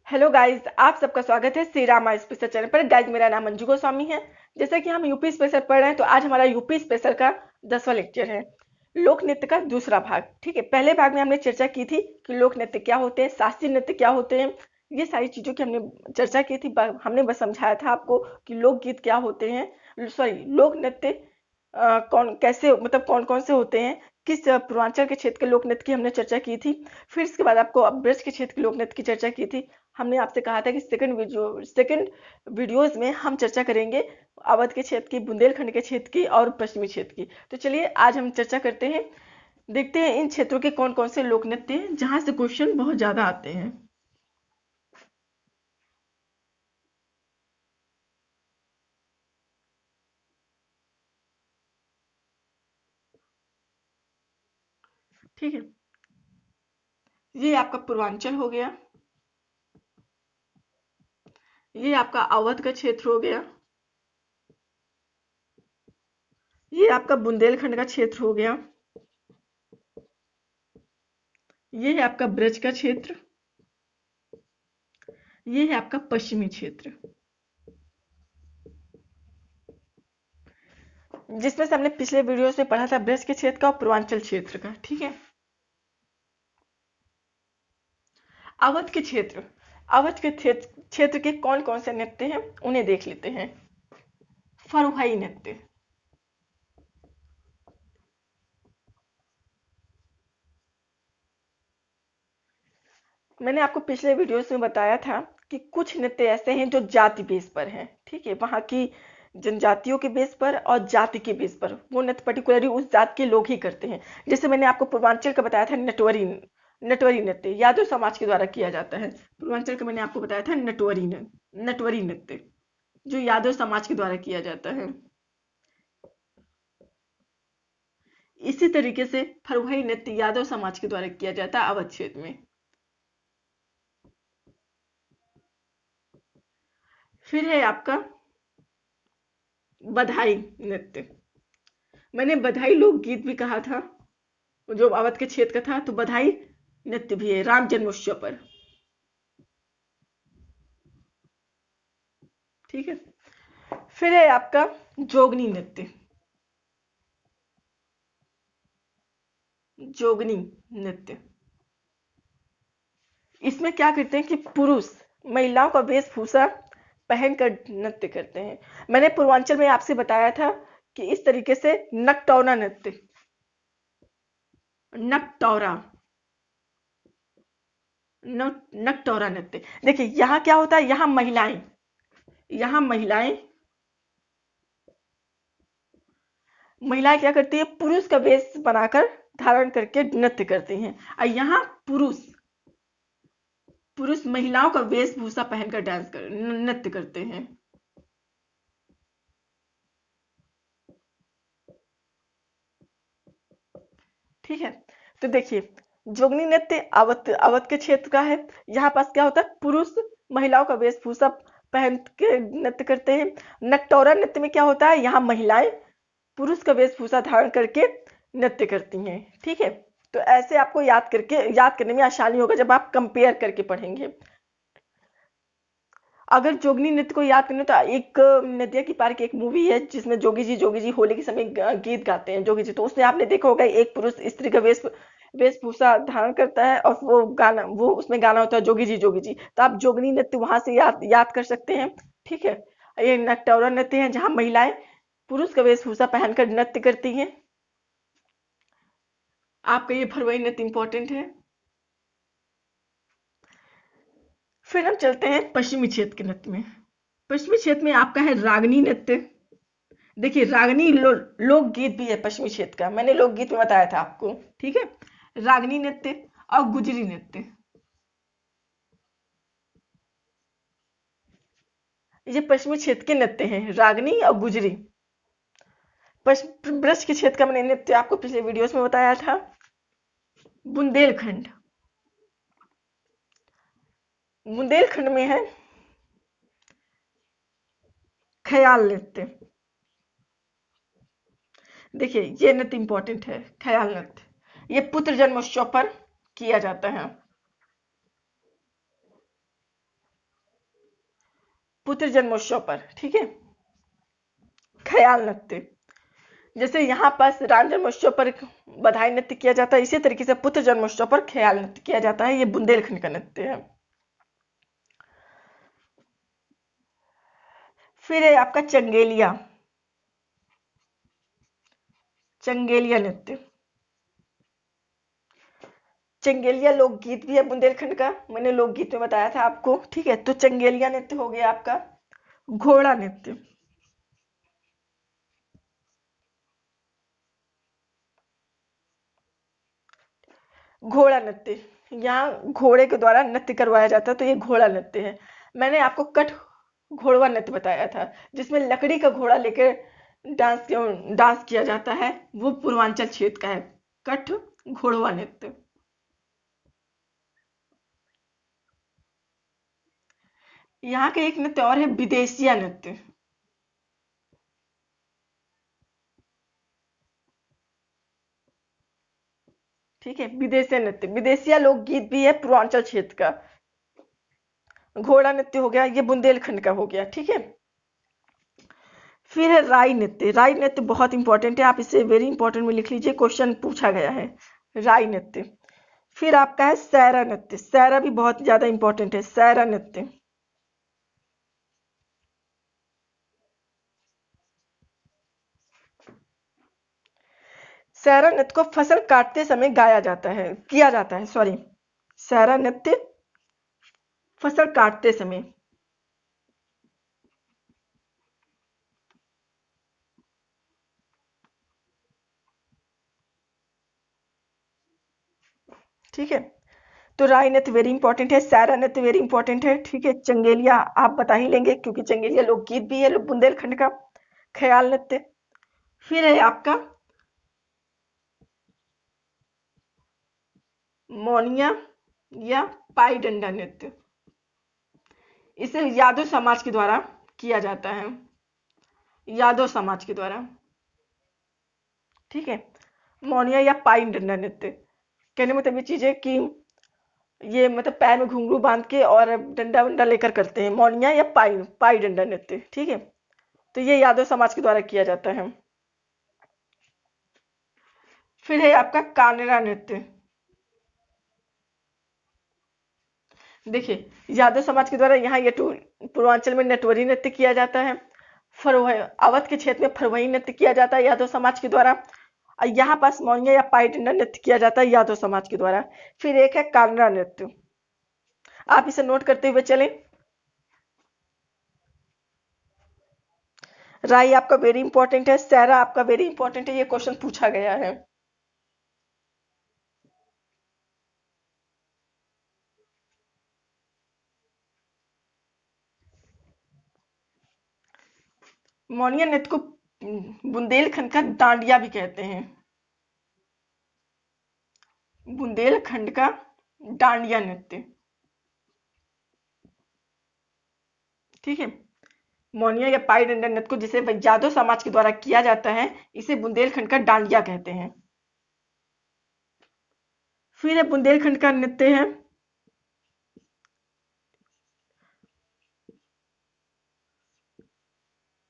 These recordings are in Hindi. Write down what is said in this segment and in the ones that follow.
हेलो गाइस, आप सबका स्वागत है श्री रामा स्पेशल चैनल पर। गाइस, मेरा नाम मंजू गोस्वामी है। जैसा कि हम यूपी स्पेशल पढ़ रहे हैं, तो आज हमारा यूपी स्पेशल का 10वां लेक्चर है, लोक नृत्य का दूसरा भाग। ठीक है, पहले भाग में हमने चर्चा की थी कि लोक नृत्य क्या होते हैं, शास्त्रीय नृत्य क्या होते हैं। ये सारी चीजों की हमने चर्चा की थी। हमने बस समझाया था आपको कि लोकगीत क्या होते हैं, सॉरी, लोक नृत्य कौन कैसे, मतलब कौन कौन से होते हैं, किस पूर्वांचल के क्षेत्र के लोक नृत्य की हमने चर्चा की थी। फिर इसके बाद आपको अब ब्रज के क्षेत्र के लोक नृत्य की चर्चा की थी। हमने आपसे कहा था कि सेकंड वीडियोस में हम चर्चा करेंगे अवध के क्षेत्र की, बुंदेलखंड के क्षेत्र की और पश्चिमी क्षेत्र की। तो चलिए आज हम चर्चा करते हैं, देखते हैं इन क्षेत्रों के कौन कौन से लोक नृत्य हैं जहां से क्वेश्चन बहुत ज्यादा आते हैं। ठीक है, ये आपका पूर्वांचल हो गया, ये आपका अवध का क्षेत्र हो गया, ये आपका बुंदेलखंड का क्षेत्र हो गया, ये है आपका ब्रज का क्षेत्र, ये है आपका पश्चिमी क्षेत्र, जिसमें से हमने पिछले वीडियो में पढ़ा था ब्रज के क्षेत्र का और पूर्वांचल क्षेत्र का। ठीक है, अवध के क्षेत्र, अवध के क्षेत्र के कौन कौन से नृत्य हैं उन्हें देख लेते हैं। फरुहाई नृत्य, मैंने आपको पिछले वीडियोस में बताया था कि कुछ नृत्य ऐसे हैं जो जाति बेस पर हैं। ठीक है, वहां की जनजातियों के बेस पर और जाति के बेस पर वो नृत्य पर्टिकुलरली उस जात के लोग ही करते हैं। जैसे मैंने आपको पूर्वांचल का बताया था नटवरी, नटवरी नृत्य यादव समाज के द्वारा किया जाता है। पूर्वांचल का मैंने आपको बताया था नटवरी नृत्य जो यादव समाज के द्वारा किया जाता है। इसी तरीके से फरुहाई नृत्य यादव समाज के द्वारा किया जाता है अवध क्षेत्र में। फिर है आपका बधाई नृत्य, मैंने बधाई लोकगीत भी कहा था, जो अवध के क्षेत्र का था। तो बधाई नृत्य भी है राम जन्मोत्सव पर। ठीक है, फिर है आपका जोगनी नृत्य, जोगनी नृत्य, इसमें क्या करते हैं कि पुरुष महिलाओं का वेशभूषा पहनकर नृत्य करते हैं। मैंने पूर्वांचल में आपसे बताया था कि इस तरीके से नकटौरा नृत्य, नकटौरा, नकटौरा नृत्य। देखिए यहाँ क्या होता है, यहाँ महिलाएं महिलाएं क्या करती है, पुरुष का वेश बनाकर धारण करके नृत्य करती हैं। और यहाँ पुरुष पुरुष महिलाओं का वेशभूषा पहनकर नृत्य करते हैं। ठीक है, तो देखिए जोगनी नृत्य अवध अवध के क्षेत्र का है। यहाँ पास क्या होता है, पुरुष महिलाओं का वेशभूषा पहन के नृत्य करते हैं। नकटौरा नृत्य में क्या होता है, यहाँ महिलाएं पुरुष का वेशभूषा धारण करके नृत्य करती हैं। ठीक है, तो ऐसे आपको याद करने में आसानी होगा जब आप कंपेयर करके पढ़ेंगे। अगर जोगनी नृत्य को याद करना, तो एक नदिया की पार की एक मूवी है जिसमें जोगी जी होली के समय गीत गाते हैं जोगी जी। तो उसमें आपने देखा होगा एक पुरुष स्त्री का वेशभूषा धारण करता है और वो उसमें गाना होता है जोगी जी। तो आप जोगनी नृत्य वहां से याद कर सकते हैं। ठीक है, ये नकटौरा नृत्य है जहां महिलाएं पुरुष का वेशभूषा पहनकर नृत्य करती हैं। आपका ये फरवरी नृत्य इंपॉर्टेंट है। फिर हम चलते हैं पश्चिमी क्षेत्र के नृत्य में। पश्चिमी क्षेत्र में आपका है रागनी नृत्य। देखिए रागनी लोकगीत भी है पश्चिमी क्षेत्र का, मैंने लोकगीत में बताया था आपको। ठीक है, रागनी नृत्य और गुजरी नृत्य, ये पश्चिमी क्षेत्र के नृत्य हैं, रागनी और गुजरी। ब्रज के क्षेत्र का मैंने नृत्य आपको पिछले वीडियोस में बताया था। बुंदेलखंड, बुंदेलखंड में है ख्याल नृत्य। देखिए ये नृत्य इंपॉर्टेंट है, ख्याल नृत्य, ये पुत्र जन्मोत्सव पर किया जाता है। पुत्र जन्मोत्सव पर, ठीक है, ख्याल नृत्य। जैसे यहाँ पास राम जन्मोत्सव पर बधाई नृत्य किया जाता है, इसी तरीके से पुत्र जन्मोत्सव पर ख्याल नृत्य किया जाता है। ये बुंदेलखंड का नृत्य है। फिर है आपका चंगेलिया, चंगेलिया नृत्य। चंगेलिया लोकगीत भी है बुंदेलखंड का, मैंने लोकगीत में बताया था आपको, ठीक है। तो चंगेलिया नृत्य हो गया आपका। घोड़ा नृत्य, घोड़ा नृत्य, यहाँ घोड़े के द्वारा नृत्य करवाया जाता है, तो ये घोड़ा नृत्य है। मैंने आपको कठ घोड़वा नृत्य बताया था, जिसमें लकड़ी का घोड़ा लेकर डांस किया जाता है, वो पूर्वांचल क्षेत्र का है, कठ घोड़वा नृत्य। यहाँ का एक नृत्य और है विदेशिया नृत्य, ठीक है, विदेशिया नृत्य। विदेशिया लोकगीत भी है पूर्वांचल क्षेत्र का। घोड़ा नृत्य हो गया, ये बुंदेलखंड का हो गया, ठीक है। फिर है राई नृत्य। राई नृत्य बहुत इंपॉर्टेंट है, आप इसे वेरी इंपॉर्टेंट में लिख लीजिए, क्वेश्चन पूछा गया है, राई नृत्य। फिर आपका है सैरा नृत्य। सैरा भी बहुत ज्यादा इंपॉर्टेंट है, सैरा नृत्य। सैरा नृत्य को फसल काटते समय गाया जाता है, किया जाता है, सॉरी, सैरा नृत्य फसल काटते समय। ठीक है, तो राय नृत्य वेरी इंपॉर्टेंट है, सैरा नृत्य वेरी इंपॉर्टेंट है, ठीक है। चंगेलिया आप बता ही लेंगे, क्योंकि चंगेलिया लोकगीत भी है बुंदेलखंड का। ख्याल नृत्य। फिर है आपका मोनिया या पाई डंडा नृत्य। इसे यादव समाज के द्वारा किया जाता है, यादव समाज के द्वारा, ठीक है। मोनिया या पाई डंडा नृत्य, कहने में मतलब ये चीज है कि ये मतलब पैर में घुंघरू बांध के और डंडा वंडा लेकर करते हैं, मौनिया या पाई पाई डंडा नृत्य, ठीक है। तो ये यादव समाज के द्वारा किया जाता है। फिर है आपका कानरा नृत्य। देखिए, यादव समाज के द्वारा यहाँ ये पूर्वांचल में नटवरी नृत्य किया जाता है, फरवही अवध के क्षेत्र में फरवही नृत्य किया जाता है यादव समाज के द्वारा, और यहाँ पास मौनिया या पाई डंडा नृत्य किया जाता है यादव समाज के द्वारा। फिर एक है कानरा नृत्य, आप इसे नोट करते हुए चलें। राई आपका वेरी इंपॉर्टेंट है, सैरा आपका वेरी इंपॉर्टेंट है, ये क्वेश्चन पूछा गया है। मौनिया नृत्य को बुंदेलखंड का डांडिया भी कहते हैं, बुंदेलखंड का डांडिया नृत्य, ठीक है। मौनिया या पाई डंडा नृत्य को जिसे यादव समाज के द्वारा किया जाता है, इसे बुंदेलखंड का डांडिया कहते हैं। फिर है बुंदेलखंड का नृत्य है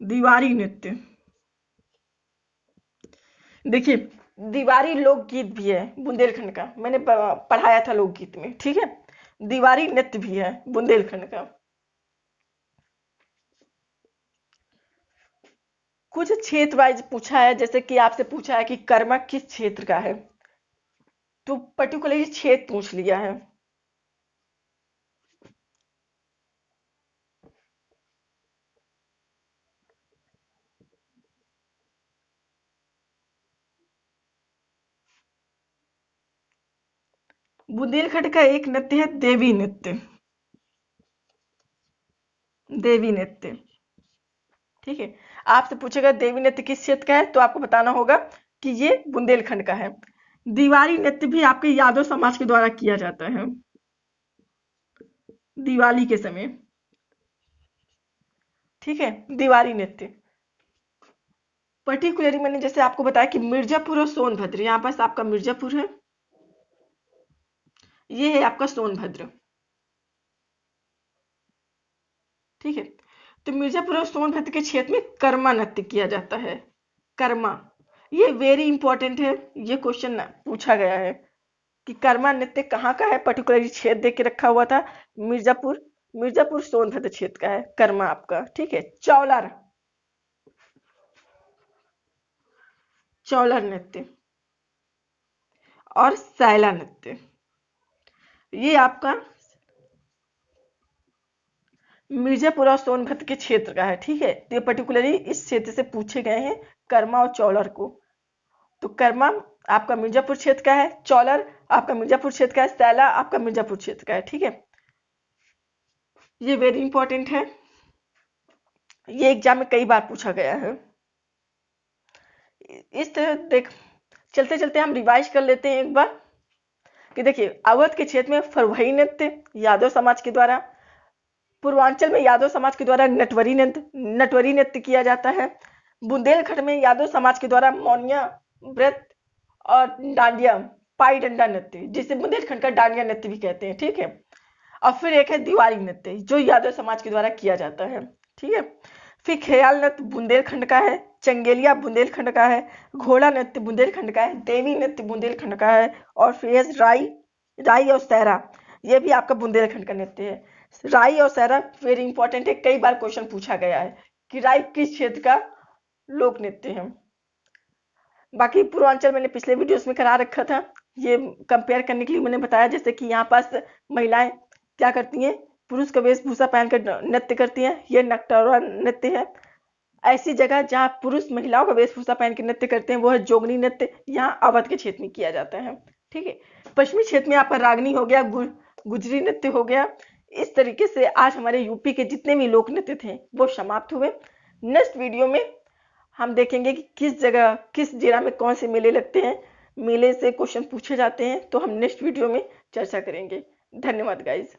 दीवारी नृत्य। देखिए, दीवारी लोकगीत भी है बुंदेलखंड का, मैंने पढ़ाया था लोकगीत में, ठीक है। दीवारी नृत्य भी है बुंदेलखंड का। कुछ क्षेत्र वाइज पूछा है, जैसे कि आपसे पूछा है कि कर्मा किस क्षेत्र का है, तो पर्टिकुलरली क्षेत्र पूछ लिया है। बुंदेलखंड का एक नृत्य है देवी नृत्य, देवी नृत्य, ठीक है। आपसे पूछेगा देवी नृत्य किस क्षेत्र का है, तो आपको बताना होगा कि ये बुंदेलखंड का है। दीवारी नृत्य भी आपके यादव समाज के द्वारा किया जाता है दिवाली के समय, ठीक है। दीवारी नृत्य पर्टिकुलरली मैंने जैसे आपको बताया कि मिर्जापुर और सोनभद्र, यहाँ पास आपका मिर्जापुर है, ये है आपका सोनभद्र, ठीक है। तो मिर्जापुर और सोनभद्र के क्षेत्र में कर्मा नृत्य किया जाता है। कर्मा, ये वेरी इंपॉर्टेंट है, ये क्वेश्चन पूछा गया है कि कर्मा नृत्य कहाँ का है, पर्टिकुलरली क्षेत्र देख के रखा हुआ था। मिर्जापुर सोनभद्र क्षेत्र का है कर्मा आपका। ठीक है, चौलर नृत्य और सैला नृत्य, ये आपका मिर्जापुर और सोनभद्र के क्षेत्र का है। ठीक है, तो ये पर्टिकुलरली इस क्षेत्र से पूछे गए हैं कर्मा और चौलर को। तो कर्मा आपका मिर्जापुर क्षेत्र का है, चौलर आपका मिर्जापुर क्षेत्र का है, सैला आपका मिर्जापुर क्षेत्र का है। ठीक है, ये वेरी इंपॉर्टेंट है, ये एग्जाम में कई बार पूछा गया है। इस तरह देख चलते चलते हम रिवाइज कर लेते हैं एक बार कि देखिए, अवध के क्षेत्र में फरवही नृत्य यादव समाज के द्वारा, पूर्वांचल में यादव समाज के द्वारा नटवरी नृत्य किया जाता है, बुंदेलखंड में यादव समाज के द्वारा मौनिया व्रत और डांडिया पाई डंडा नृत्य, जिसे बुंदेलखंड का डांडिया नृत्य भी कहते हैं। ठीक है, और फिर एक है दिवाली नृत्य जो यादव समाज के द्वारा किया जाता है। ठीक है, फिर ख्याल नृत्य बुंदेलखंड का है, चंगेलिया बुंदेलखंड का है, घोड़ा नृत्य बुंदेलखंड का है, देवी नृत्य बुंदेलखंड का है, और फिर राई और सहरा, ये भी आपका बुंदेलखंड का नृत्य है। राई और सहरा वेरी इंपॉर्टेंट है, कई बार क्वेश्चन पूछा गया है कि राई किस क्षेत्र का लोक नृत्य है। बाकी पूर्वांचल मैंने पिछले वीडियोस में करा रखा था, ये कंपेयर करने के लिए मैंने बताया, जैसे कि यहाँ पास महिलाएं क्या करती हैं, पुरुष का वेशभूषा पहनकर नृत्य करती हैं, ये नकटौरा नृत्य है। ऐसी जगह जहाँ पुरुष महिलाओं का वेशभूषा पहन के नृत्य करते हैं वो है जोगनी नृत्य, यहाँ अवध के क्षेत्र में किया जाता है। ठीक है, पश्चिमी क्षेत्र में आपका रागनी हो गया, गुजरी नृत्य हो गया। इस तरीके से आज हमारे यूपी के जितने भी लोक नृत्य थे वो समाप्त हुए। नेक्स्ट वीडियो में हम देखेंगे कि किस जिला में कौन से मेले लगते हैं, मेले से क्वेश्चन पूछे जाते हैं, तो हम नेक्स्ट वीडियो में चर्चा करेंगे। धन्यवाद गाइज।